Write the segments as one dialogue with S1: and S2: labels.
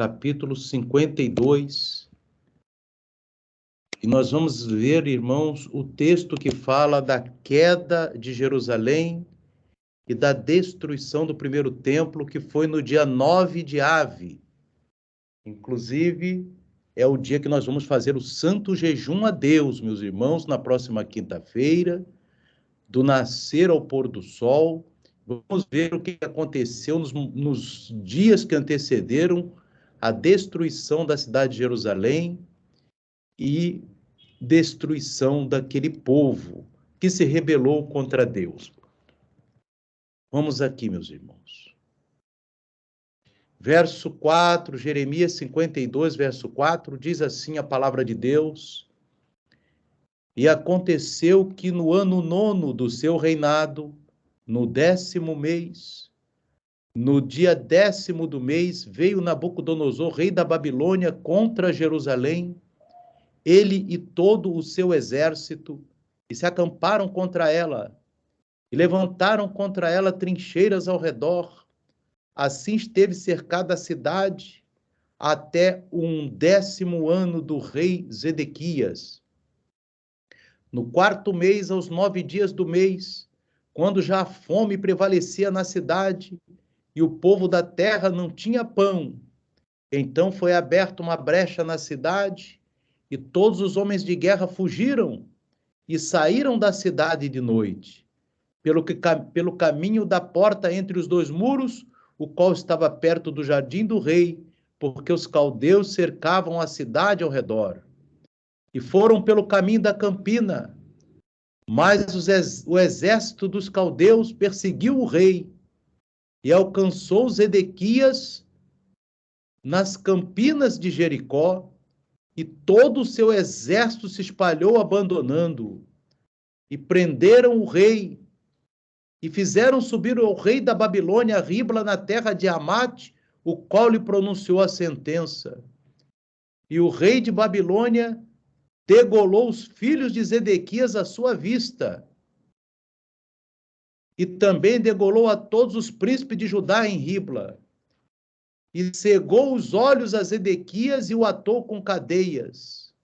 S1: capítulo 52. E nós vamos ver, irmãos, o texto que fala da queda de Jerusalém e da destruição do primeiro templo, que foi no dia 9 de Ave. Inclusive, é o dia que nós vamos fazer o santo jejum a Deus, meus irmãos, na próxima quinta-feira, do nascer ao pôr do sol. Vamos ver o que aconteceu nos dias que antecederam a destruição da cidade de Jerusalém e destruição daquele povo que se rebelou contra Deus. Vamos aqui, meus irmãos. Verso 4, Jeremias 52, verso 4, diz assim a palavra de Deus: E aconteceu que no ano 9 do seu reinado, no 10º mês, no dia 10º do mês, veio Nabucodonosor, rei da Babilônia, contra Jerusalém, ele e todo o seu exército, e se acamparam contra ela, e levantaram contra ela trincheiras ao redor. Assim esteve cercada a cidade até o 10º ano do rei Zedequias. No 4º mês, aos 9 dias do mês, quando já a fome prevalecia na cidade e o povo da terra não tinha pão, então foi aberta uma brecha na cidade e todos os homens de guerra fugiram e saíram da cidade de noite, pelo caminho da porta entre os dois muros, o qual estava perto do jardim do rei, porque os caldeus cercavam a cidade ao redor. E foram pelo caminho da campina, mas o exército dos caldeus perseguiu o rei e alcançou Zedequias nas campinas de Jericó, e todo o seu exército se espalhou abandonando-o. E prenderam o rei, e fizeram subir o rei da Babilônia a Ribla na terra de Amate, o qual lhe pronunciou a sentença. E o rei de Babilônia degolou os filhos de Zedequias à sua vista. E também degolou a todos os príncipes de Judá em Ribla. E cegou os olhos a Zedequias e o atou com cadeias.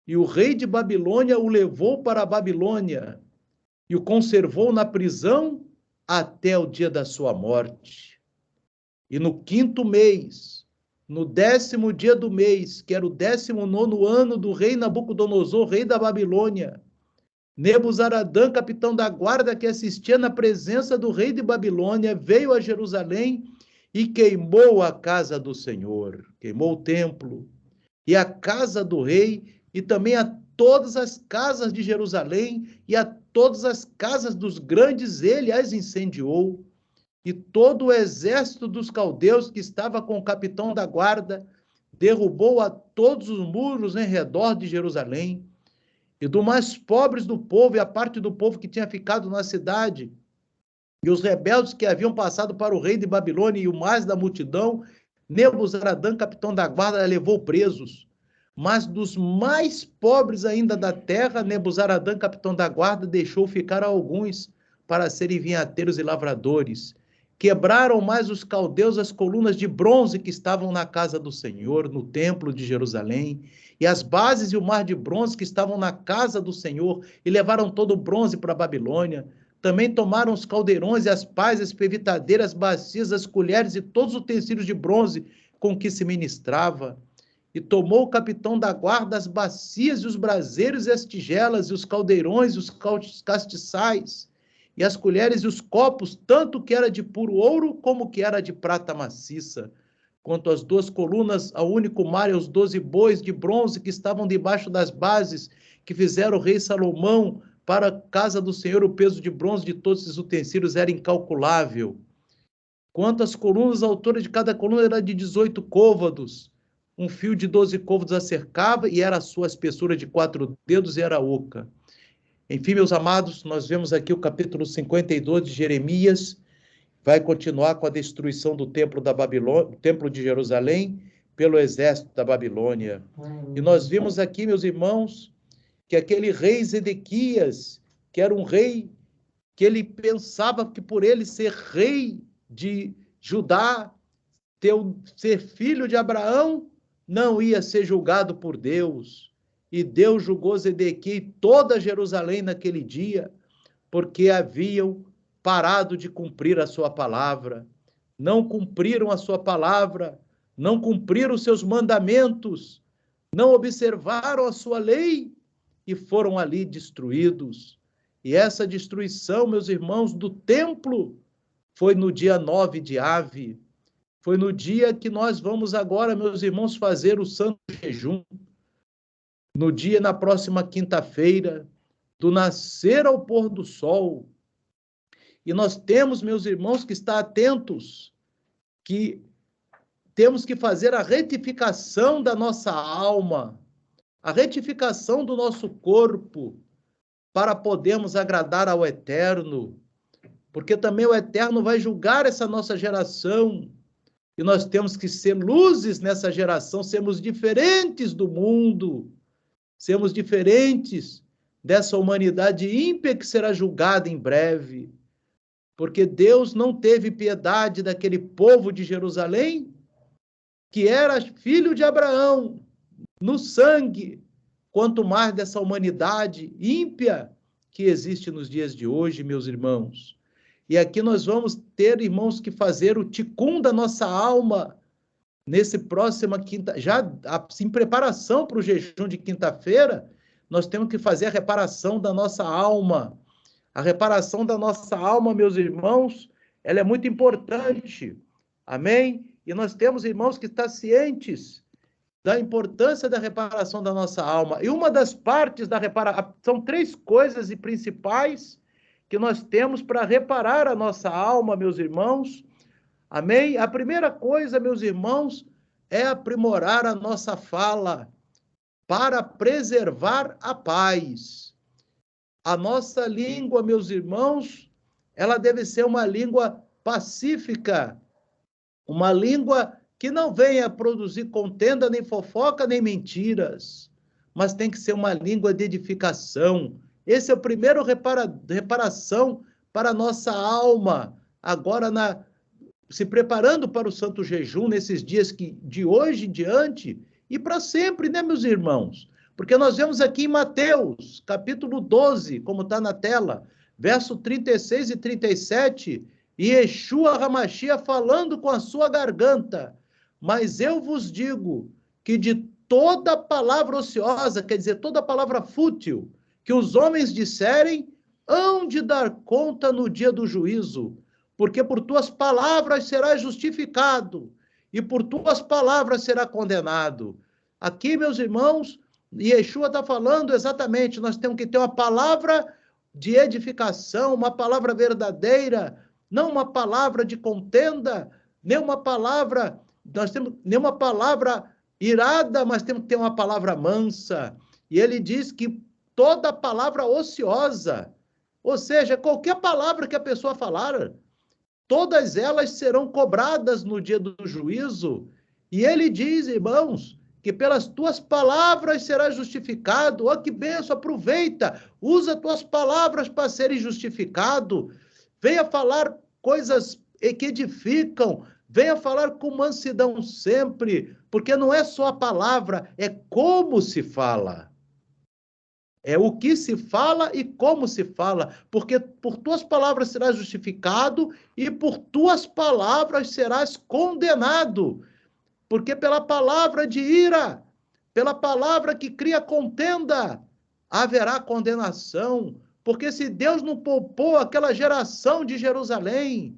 S1: E o rei de Babilônia o levou para a Babilônia e o conservou na prisão até o dia da sua morte. E no 5º mês, no 10º dia do mês, que era o 19º ano do rei Nabucodonosor, rei da Babilônia, Nebuzaradã, capitão da guarda que assistia na presença do rei de Babilônia, veio a Jerusalém e queimou a casa do Senhor, queimou o templo, e a casa do rei, e também a todas as casas de Jerusalém, e a todas as casas dos grandes ele as incendiou, e todo o exército dos caldeus que estava com o capitão da guarda derrubou a todos os muros em redor de Jerusalém, e dos mais pobres do povo, e a parte do povo que tinha ficado na cidade, e os rebeldes que haviam passado para o rei de Babilônia, e o mais da multidão, Nebuzaradã, capitão da guarda, levou presos. Mas dos mais pobres ainda da terra, Nebuzaradã, capitão da guarda, deixou ficar alguns para serem vinhateiros e lavradores. Quebraram mais os caldeus as colunas de bronze que estavam na casa do Senhor, no templo de Jerusalém, e as bases e o mar de bronze que estavam na casa do Senhor, e levaram todo o bronze para a Babilônia. Também tomaram os caldeirões e as pás, as pevitadeiras, as bacias, as colheres e todos os utensílios de bronze com que se ministrava. E tomou o capitão da guarda as bacias e os braseiros e as tigelas e os caldeirões e os castiçais e as colheres e os copos, tanto que era de puro ouro como que era de prata maciça. Quanto às 2 colunas, ao único mar e aos 12 bois de bronze que estavam debaixo das bases, que fizeram o rei Salomão para a casa do Senhor, o peso de bronze de todos esses utensílios era incalculável. Quanto às colunas, a altura de cada coluna era de 18 côvados. Um fio de 12 côvados a cercava, e era a sua espessura de 4 dedos, e era oca. Enfim, meus amados, nós vemos aqui o capítulo 52 de Jeremias, vai continuar com a destruição do templo da Babilônia, templo de Jerusalém, pelo exército da Babilônia. E nós vimos aqui, meus irmãos, que aquele rei Zedequias, que era um rei que ele pensava que por ele ser rei de Judá, ser filho de Abraão não ia ser julgado por Deus. E Deus julgou Zedequias e toda Jerusalém naquele dia, porque haviam parado de cumprir a sua palavra. Não cumpriram a sua palavra, não cumpriram os seus mandamentos, não observaram a sua lei e foram ali destruídos. E essa destruição, meus irmãos, do templo foi no dia 9 de Ave. Foi no dia que nós vamos agora, meus irmãos, fazer o santo jejum. No dia, na próxima quinta-feira, do nascer ao pôr do sol. E nós temos, meus irmãos, que estar atentos, que temos que fazer a retificação da nossa alma, a retificação do nosso corpo, para podermos agradar ao Eterno, porque também o Eterno vai julgar essa nossa geração, e nós temos que ser luzes nessa geração, sermos diferentes do mundo, sermos diferentes dessa humanidade ímpia que será julgada em breve, porque Deus não teve piedade daquele povo de Jerusalém, que era filho de Abraão, no sangue, quanto mais dessa humanidade ímpia que existe nos dias de hoje, meus irmãos. E aqui nós vamos ter, irmãos, que fazer o ticum da nossa alma, nesse próxima quinta, já em preparação para o jejum de quinta-feira, nós temos que fazer a reparação da nossa alma. A reparação da nossa alma, meus irmãos, ela é muito importante. Amém? E nós temos, irmãos, que estar cientes da importância da reparação da nossa alma. E uma das partes da reparação, são 3 coisas principais que nós temos para reparar a nossa alma, meus irmãos. Amém? A primeira coisa, meus irmãos, é aprimorar a nossa fala para preservar a paz. A nossa língua, meus irmãos, ela deve ser uma língua pacífica, uma língua que não venha produzir contenda, nem fofoca, nem mentiras, mas tem que ser uma língua de edificação. Esse é o primeiro reparação para a nossa alma, agora se preparando para o santo jejum, nesses dias de hoje em diante, e para sempre, né, meus irmãos? Porque nós vemos aqui em Mateus, capítulo 12, como está na tela, verso 36 e 37, e Yeshua HaMashiach falando com a sua garganta, mas eu vos digo que de toda palavra ociosa, quer dizer, toda palavra fútil, que os homens disserem, hão de dar conta no dia do juízo, porque por tuas palavras serás justificado, e por tuas palavras será condenado. Aqui, meus irmãos, Yeshua está falando exatamente, nós temos que ter uma palavra de edificação, uma palavra verdadeira, não uma palavra de contenda, nem uma palavra, nós temos nenhuma palavra irada, mas temos que ter uma palavra mansa. E ele diz que toda palavra ociosa, ou seja, qualquer palavra que a pessoa falar, todas elas serão cobradas no dia do juízo. E ele diz, irmãos, que pelas tuas palavras serás justificado. Ó, que benção, aproveita, usa tuas palavras para serem justificado. Venha falar coisas que edificam, venha falar com mansidão sempre, porque não é só a palavra, é como se fala. É o que se fala e como se fala, porque por tuas palavras serás justificado e por tuas palavras serás condenado. Porque pela palavra de ira, pela palavra que cria contenda, haverá condenação. Porque se Deus não poupou aquela geração de Jerusalém,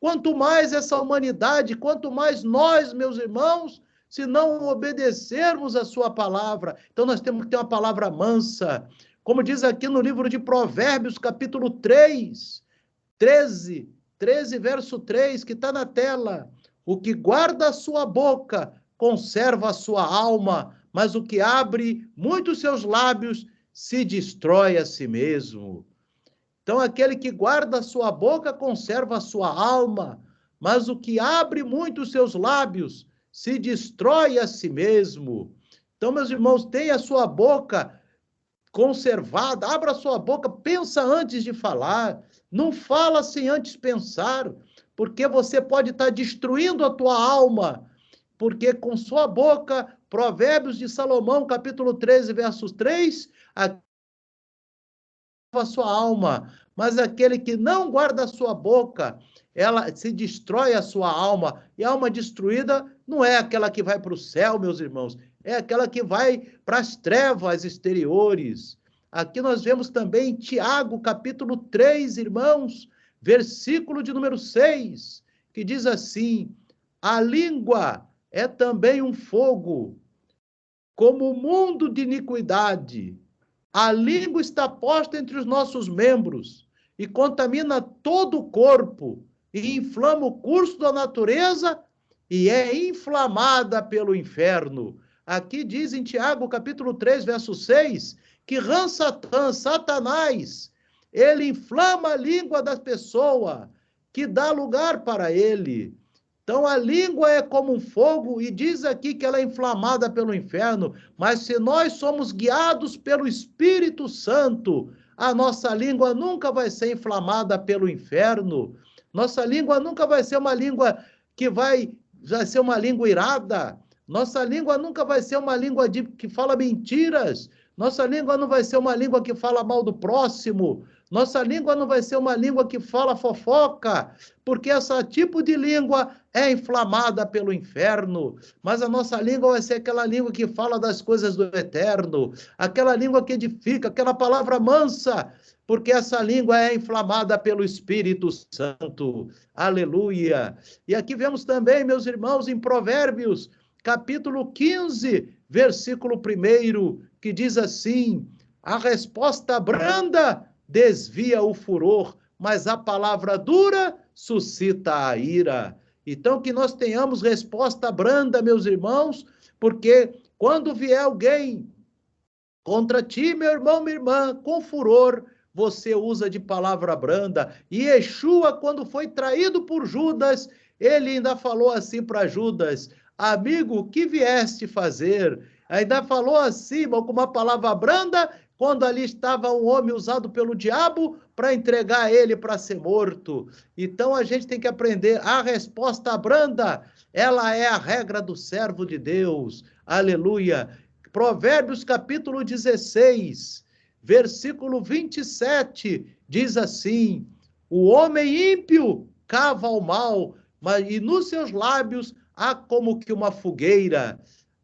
S1: quanto mais essa humanidade, quanto mais nós, meus irmãos, se não obedecermos a sua palavra. Então nós temos que ter uma palavra mansa. Como diz aqui no livro de Provérbios, capítulo 13, verso 3, que está na tela. O que guarda a sua boca conserva a sua alma, mas o que abre muitos seus lábios se destrói a si mesmo. Então, aquele que guarda a sua boca conserva a sua alma, mas o que abre muito os seus lábios se destrói a si mesmo. Então, meus irmãos, tenha a sua boca conservada, abra a sua boca, pensa antes de falar, não fala sem antes pensar, porque você pode estar destruindo a tua alma, porque com sua boca, Provérbios de Salomão, capítulo 13, versos 3, a sua alma, mas aquele que não guarda a sua boca, ela se destrói a sua alma, e a alma destruída não é aquela que vai para o céu, meus irmãos, é aquela que vai para as trevas exteriores. Aqui nós vemos também Tiago, capítulo 3, irmãos, versículo de número 6, que diz assim: a língua é também um fogo, como o mundo de iniquidade. A língua está posta entre os nossos membros e contamina todo o corpo e inflama o curso da natureza e é inflamada pelo inferno. Aqui diz em Tiago, capítulo 3, verso 6, que Satanás, ele inflama a língua da pessoa, que dá lugar para ele. Então, a língua é como um fogo, e diz aqui que ela é inflamada pelo inferno, mas se nós somos guiados pelo Espírito Santo, a nossa língua nunca vai ser inflamada pelo inferno, nossa língua nunca vai ser uma língua que vai ser uma língua irada, nossa língua nunca vai ser uma língua que fala mentiras, nossa língua não vai ser uma língua que fala mal do próximo, nossa língua não vai ser uma língua que fala fofoca, porque esse tipo de língua é inflamada pelo inferno, mas a nossa língua vai ser aquela língua que fala das coisas do eterno, aquela língua que edifica, aquela palavra mansa, porque essa língua é inflamada pelo Espírito Santo. Aleluia! E aqui vemos também, meus irmãos, em Provérbios, capítulo 15, versículo 1, que diz assim: a resposta branda desvia o furor, mas a palavra dura suscita a ira. Então, que nós tenhamos resposta branda, meus irmãos, porque quando vier alguém contra ti, meu irmão, minha irmã, com furor, você usa de palavra branda. E Yeshua, quando foi traído por Judas, ele ainda falou assim para Judas: amigo, o que vieste fazer? Ainda falou assim, com uma palavra branda, quando ali estava um homem usado pelo diabo para entregar ele para ser morto. Então a gente tem que aprender a resposta branda, ela é a regra do servo de Deus. Aleluia. Provérbios capítulo 16, versículo 27, diz assim: o homem ímpio cava o mal, e nos seus lábios há como que uma fogueira.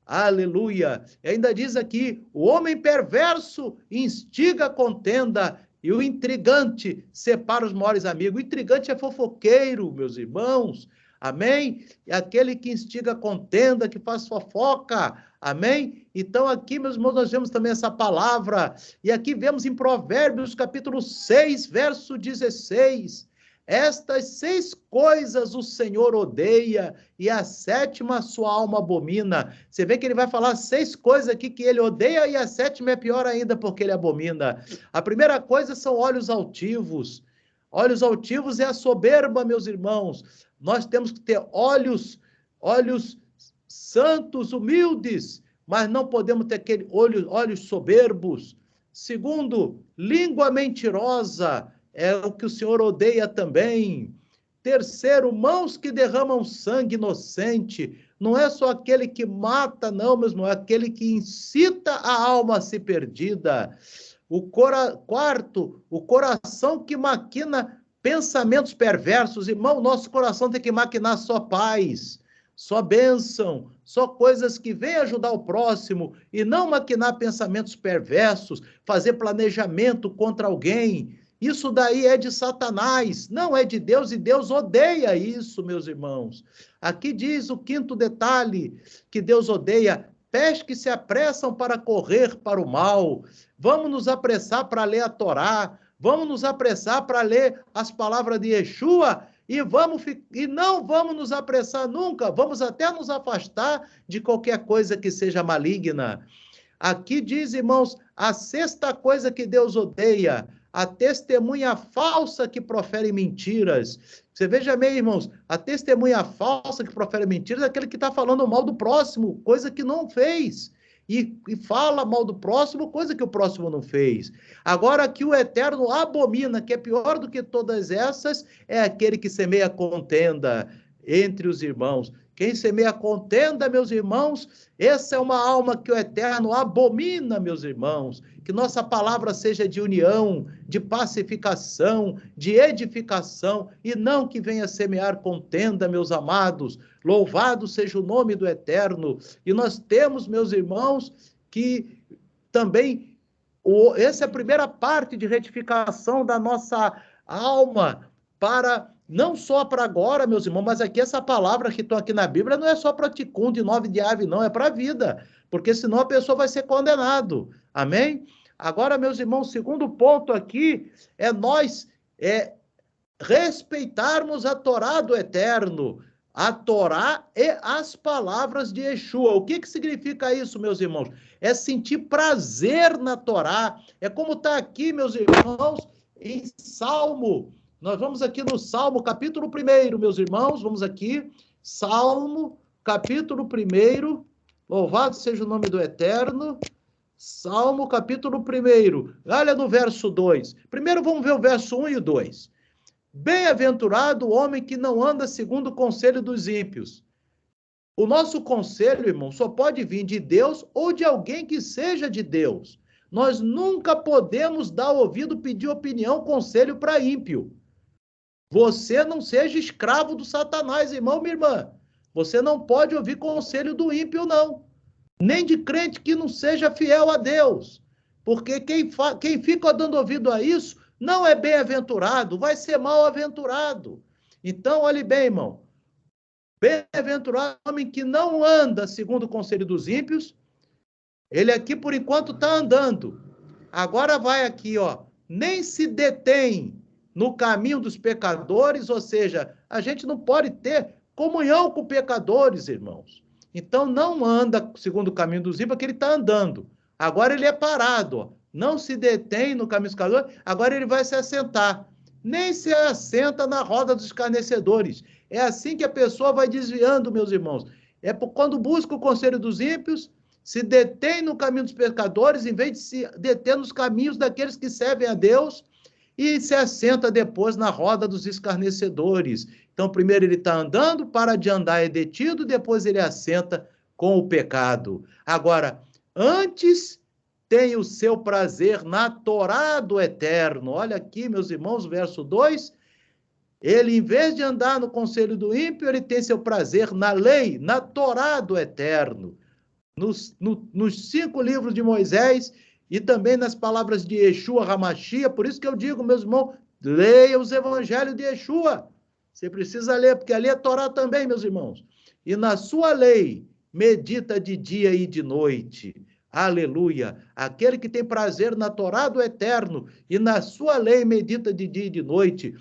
S1: Aleluia! E ainda diz aqui: o homem perverso instiga a contenda e o intrigante separa os maiores amigos. O intrigante é fofoqueiro, meus irmãos. Amém? É aquele que instiga a contenda, que faz fofoca. Amém? Então aqui, meus irmãos, nós vemos também essa palavra. E aqui vemos em Provérbios, capítulo 6, verso 16. Estas 6 coisas o Senhor odeia, e a 7ª sua alma abomina. Você vê que ele vai falar 6 coisas aqui que ele odeia, e a 7ª é pior ainda porque ele abomina. A primeira coisa são olhos altivos. Olhos altivos é a soberba, meus irmãos. Nós temos que ter olhos santos, humildes, mas não podemos ter olhos soberbos. Segundo, língua mentirosa. É o que o Senhor odeia também. Terceiro, mãos que derramam sangue inocente. Não é só aquele que mata, não, mesmo, é aquele que incita a alma a ser perdida. Quarto, o coração que maquina pensamentos perversos. Irmão, nosso coração tem que maquinar só paz, só bênção, só coisas que vêm ajudar o próximo, e não maquinar pensamentos perversos, fazer planejamento contra alguém. Isso daí é de Satanás, não é de Deus, e Deus odeia isso, meus irmãos. Aqui diz o 5º detalhe que Deus odeia: pés que se apressam para correr para o mal. Vamos nos apressar para ler a Torá, vamos nos apressar para ler as palavras de Yeshua, e não vamos nos apressar nunca, vamos até nos afastar de qualquer coisa que seja maligna. Aqui diz, irmãos, a 6ª coisa que Deus odeia: a testemunha falsa que profere mentiras. Você veja bem, irmãos, a testemunha falsa que profere mentiras é aquele que está falando mal do próximo, coisa que não fez. e fala mal do próximo, coisa que o próximo não fez. Agora, que o Eterno abomina, que é pior do que todas essas, é aquele que semeia contenda entre os irmãos. Quem semeia contenda, meus irmãos, essa é uma alma que o Eterno abomina, meus irmãos. Que nossa palavra seja de união, de pacificação, de edificação, e não que venha semear contenda, meus amados. Louvado seja o nome do Eterno. E nós temos, meus irmãos, que também, essa é a primeira parte de retificação da nossa alma, para não só para agora, meus irmãos, mas aqui essa palavra que está aqui na Bíblia não é só para ticum de 9 de ave, não, é para a vida, porque senão a pessoa vai ser condenado. Amém? Agora, meus irmãos, o segundo ponto aqui é nós respeitarmos a Torá do Eterno, a Torá e as palavras de Yeshua. O que significa isso, meus irmãos? É sentir prazer na Torá. É como está aqui, meus irmãos, em Salmo. Nós vamos aqui no Salmo, capítulo 1, meus irmãos, vamos aqui, Salmo, capítulo 1, louvado seja o nome do Eterno, Salmo, capítulo 1, olha no verso 2. Primeiro vamos ver o verso 1 e 2. Bem-aventurado o homem que não anda segundo o conselho dos ímpios. O nosso conselho, irmão, só pode vir de Deus ou de alguém que seja de Deus. Nós nunca podemos dar ouvido, pedir opinião, conselho para ímpio. Você não seja escravo do Satanás, irmão, minha irmã. Você não pode ouvir conselho do ímpio, não. Nem de crente que não seja fiel a Deus. Porque quem fica dando ouvido a isso não é bem-aventurado, vai ser mal-aventurado. Então, olhe bem, irmão. Bem-aventurado o homem que não anda segundo o conselho dos ímpios. Ele aqui, por enquanto, está andando. Agora vai aqui, ó. Nem se detém no caminho dos pecadores, ou seja, a gente não pode ter comunhão com pecadores, irmãos. Então, não anda segundo o caminho dos ímpios, porque ele está andando. Agora ele é parado, ó. Não se detém no caminho dos pecadores, agora ele vai se assentar. Nem se assenta na roda dos escarnecedores. É assim que a pessoa vai desviando, meus irmãos. É quando busca o conselho dos ímpios, se detém no caminho dos pecadores, em vez de se deter nos caminhos daqueles que servem a Deus, e se assenta depois na roda dos escarnecedores. Então, primeiro ele está andando, para de andar é detido, depois ele assenta com o pecado. Agora, antes tem o seu prazer na Torá do Eterno. Olha aqui, meus irmãos, verso 2. Ele, em vez de andar no conselho do ímpio, ele tem seu prazer na lei, na Torá do Eterno. Nos 5 livros de Moisés, e também nas palavras de Yeshua HaMashiach. Por isso que eu digo, meus irmãos, leia os evangelhos de Yeshua. Você precisa ler, porque ali é Torá também, meus irmãos. E na sua lei, medita de dia e de noite. Aleluia. Aquele que tem prazer na Torá do Eterno e na sua lei medita de dia e de noite.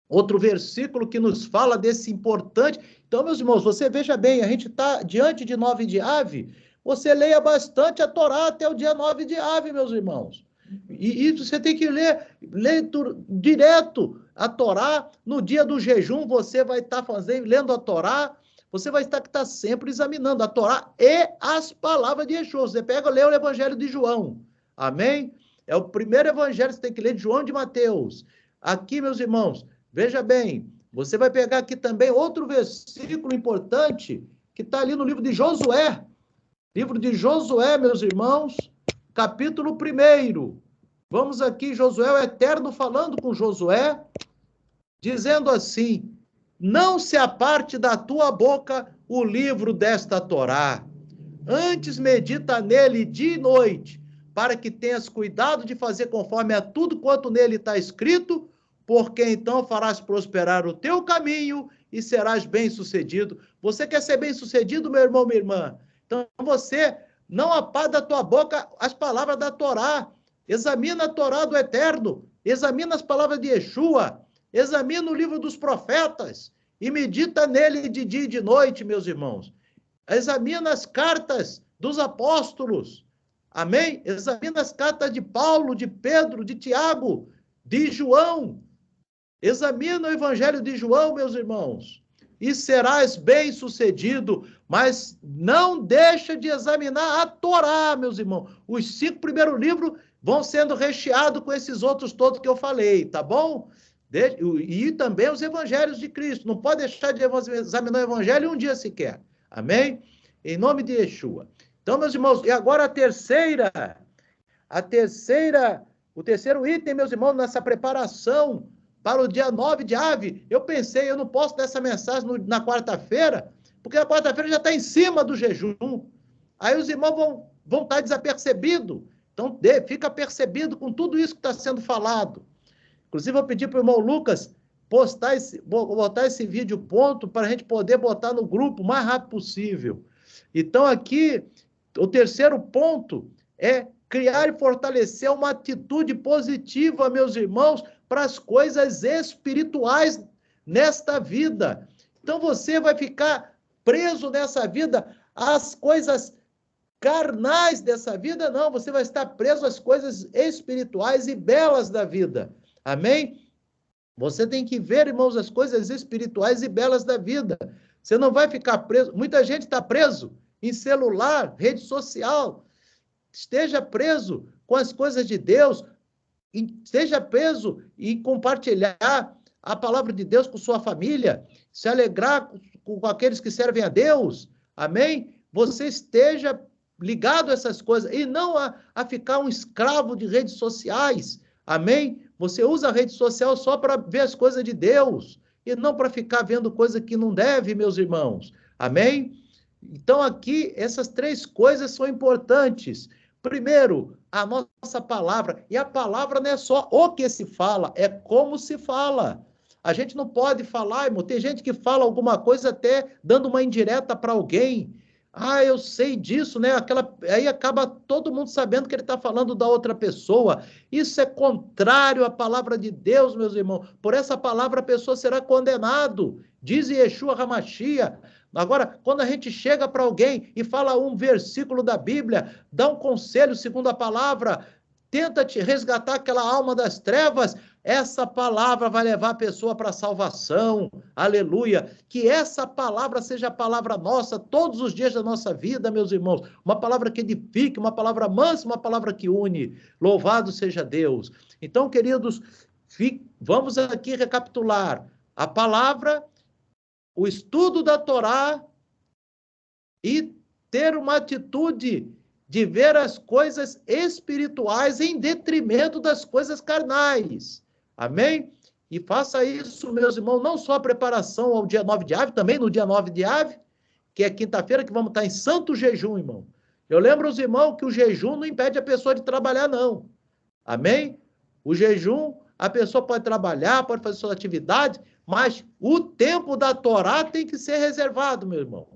S1: Outro versículo que nos fala desse importante. Então, meus irmãos, você veja bem, a gente está diante de 9 de Ave. Você leia bastante a Torá até o dia 9 de Ave, meus irmãos. E você tem que ler direto a Torá. No dia do jejum, você vai estar lendo a Torá. Você vai estar sempre examinando a Torá e as palavras de Yeshua. Você pega, lê o Evangelho de João. Amém? É o primeiro evangelho que você tem que ler, de João de Mateus. Aqui, meus irmãos, veja bem, você vai pegar aqui também outro versículo importante que está ali no livro de Josué. Livro de Josué, meus irmãos, capítulo 1. Vamos aqui, Josué, o Eterno falando com Josué, dizendo assim: não se aparte da tua boca o livro desta Torá. Antes medita nele dia e noite, para que tenhas cuidado de fazer conforme a tudo quanto nele está escrito, porque então farás prosperar o teu caminho e serás bem-sucedido. Você quer ser bem-sucedido, meu irmão, minha irmã? Então você não aparte da tua boca as palavras da Torá. Examina a Torá do Eterno, examina as palavras de Yeshua, examina o livro dos profetas e medita nele de dia e de noite, meus irmãos. Examina as cartas dos apóstolos, amém? Examina as cartas de Paulo, de Pedro, de Tiago, de João. Examina o evangelho de João, meus irmãos. e serás bem-sucedido. Mas não deixa de examinar a Torá, meus irmãos. Os 5 primeiros livros vão sendo recheados com esses outros todos que eu falei, tá bom? E também os evangelhos de Cristo. Não pode deixar de examinar o evangelho um dia sequer. Amém? Em nome de Yeshua. Então, meus irmãos, e agora o terceiro item, meus irmãos, nessa preparação para o dia 9 de Ave, eu pensei, eu não posso dar essa mensagem na quarta-feira, porque a quarta-feira já está em cima do jejum. Aí os irmãos vão estar desapercebidos. Então, fica percebido com tudo isso que está sendo falado. Inclusive, eu pedi para o irmão Lucas botar esse vídeo ponto para a gente poder botar no grupo o mais rápido possível. Então, aqui, o terceiro ponto é criar e fortalecer uma atitude positiva, meus irmãos, para as coisas espirituais nesta vida. Então, você vai ficar preso nessa vida às coisas carnais dessa vida? Não, você vai estar preso às coisas espirituais e belas da vida. Amém? Você tem que ver, irmãos, as coisas espirituais e belas da vida. Você não vai ficar preso. Muita gente está preso em celular, rede social. Esteja preso com as coisas de Deus. Esteja preso em compartilhar a palavra de Deus com sua família. Se alegrar com aqueles que servem a Deus. Amém? Você esteja ligado a essas coisas e não a ficar um escravo de redes sociais. Amém? Você usa a rede social só para ver as coisas de Deus e não para ficar vendo coisa que não deve, meus irmãos. Amém? Então, aqui, essas 3 coisas são importantes. Primeiro, a nossa palavra. E a palavra não é só o que se fala, é como se fala. A gente não pode falar, irmão. Tem gente que fala alguma coisa até dando uma indireta para alguém. Ah, eu sei disso, né? Aí acaba todo mundo sabendo que ele está falando da outra pessoa. Isso é contrário à palavra de Deus, meus irmãos. Por essa palavra a pessoa será condenado. Diz Yeshua HaMashiach. Agora, quando a gente chega para alguém e fala um versículo da Bíblia, dá um conselho segundo a palavra, tenta te resgatar aquela alma das trevas, essa palavra vai levar a pessoa para a salvação. Aleluia. Que essa palavra seja a palavra nossa todos os dias da nossa vida, meus irmãos. Uma palavra que edifique, uma palavra mansa, uma palavra que une. Louvado seja Deus. Então, queridos, vamos aqui recapitular. A palavra, o estudo da Torá e ter uma atitude de ver as coisas espirituais em detrimento das coisas carnais. Amém? E faça isso, meus irmãos, não só a preparação ao dia 9 de Ave, também no dia 9 de Ave, que é quinta-feira, que vamos estar em santo jejum, irmão. Eu lembro os irmãos que o jejum não impede a pessoa de trabalhar, não. Amém? O jejum, a pessoa pode trabalhar, pode fazer sua atividade, mas o tempo da Torá tem que ser reservado, meu irmão.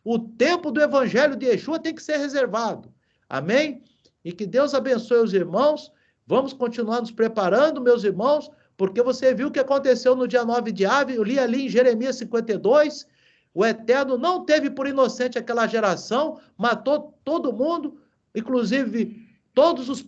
S1: O tempo do Evangelho de Yeshua tem que ser reservado. Amém? E que Deus abençoe os irmãos. Vamos continuar nos preparando, meus irmãos, porque você viu o que aconteceu no dia 9 de Ave. Eu li ali em Jeremias 52. O Eterno não teve por inocente aquela geração, matou todo mundo, inclusive todos os